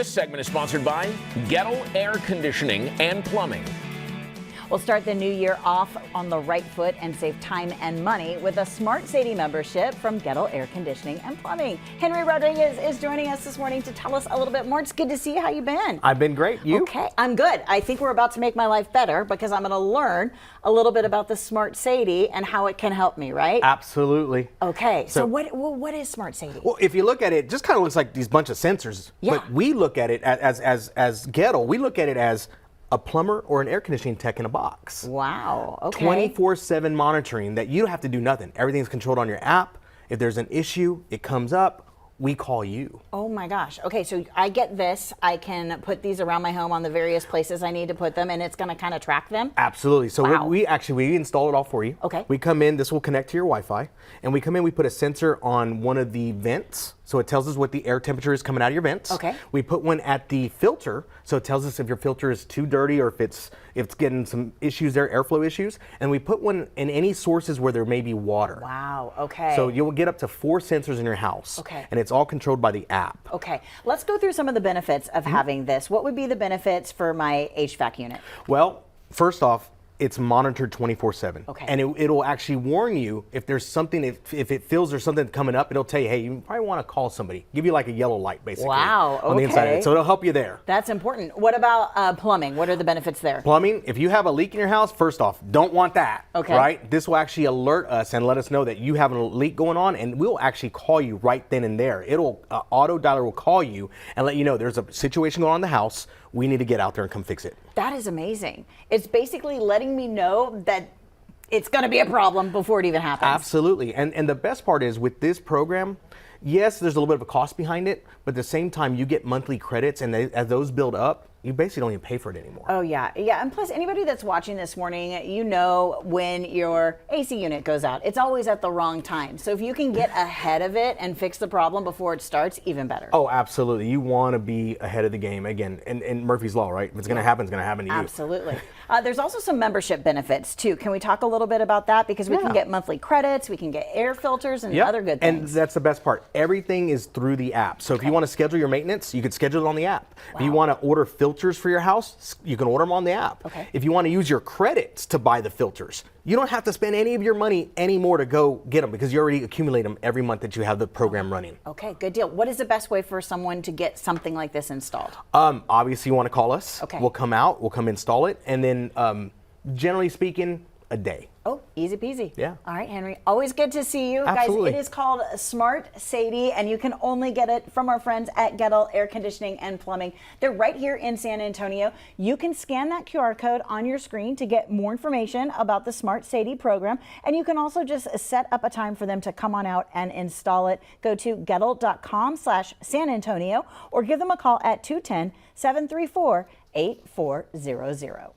This segment is sponsored by Goettl Air Conditioning and Plumbing. We'll start the new year off on the right foot and save time and money with a Smart Sadie membership from Goettl Air Conditioning and Plumbing. Henry Rodriguez is joining us this morning to tell us a little bit more. It's good to see you. How you been? I've been great. You? Okay, I'm good. I think we're about to make my life better because I'm going to learn a little bit about the Smart Sadie and how it can help me, right? Absolutely. Okay, so what is Smart Sadie? Well, if you look at it, it just kind of looks like these bunch of sensors. Yeah. But we look at it as Goettl, we look at it as a plumber or an air conditioning tech in a box. Wow, okay. 24/7 monitoring that you don't have to do nothing. Everything's controlled on your app. If there's an issue, it comes up, we call you. Oh my gosh. Okay, so I get this. I can put these around my home on the various places I need to put them, and it's going to kind of track them? Absolutely. So Wow. we install it all for you. Okay. We come in, this will connect to your Wi-Fi, and we come in, we put a sensor on one of the vents, so it tells us what the air temperature is coming out of your vents. Okay. We put one at the filter, so it tells us if your filter is too dirty or if it's getting some issues there, airflow issues, and we put one in any sources where there may be water. Wow, okay. So you'll get up to 4 sensors in your house. Okay. And it's all controlled by the app. Okay, let's go through some of the benefits of having this. What would be the benefits for my HVAC unit? Well, first off, it's monitored 24/7. Okay. And it'll actually warn you if there's something, if it feels there's something coming up, it'll tell you, hey, you probably want to call somebody. Give you like a yellow light, basically. Wow, on the inside of okay. it. So it'll help you there. That's important. What about plumbing? What are the benefits there? Plumbing, if you have a leak in your house, first off, don't want that. Okay. Right? This will actually alert us and let us know that you have a leak going on, and we'll actually call you right then and there. Auto dialer will call you and let you know there's a situation going on in the house. We need to get out there and come fix it. That is amazing. It's basically letting me know that it's going to be a problem before it even happens. Absolutely. And the best part is with this program, yes, there's a little bit of a cost behind it, but at the same time, you get monthly credits, and as those build up, you basically don't even pay for it anymore. Oh, yeah. Yeah. And plus, anybody that's watching this morning, you know when your AC unit goes out. It's always at the wrong time. So if you can get ahead of it and fix the problem before it starts, even better. Oh, absolutely. You want to be ahead of the game. Again, and Murphy's Law, right? If it's going to happen, it's going to happen to you. Absolutely. There's also some membership benefits, too. Can we talk a little bit about that? Because we can get monthly credits, we can get air filters, and other good things. And that's the best part. Everything is through the app. So if you want to schedule your maintenance, you can schedule it on the app. If you want to order filters for your house, you can order them on the app. Okay. If you want to use your credits to buy the filters, you don't have to spend any of your money anymore to go get them because you already accumulate them every month that you have the program running. Okay, good deal. What is the best way for someone to get something like this installed? Obviously, you want to call us. Okay. We'll come out, we'll come install it, and then generally speaking, a day. Oh, easy peasy. Yeah. All right, Henry. Always good to see you. Absolutely. Guys, it is called Smart Sadie, and you can only get it from our friends at Goettl Air Conditioning and Plumbing. They're right here in San Antonio. You can scan that QR code on your screen to get more information about the Smart Sadie program, and you can also just set up a time for them to come on out and install it. Go to goettl.com/San Antonio or give them a call at 210-734-8400.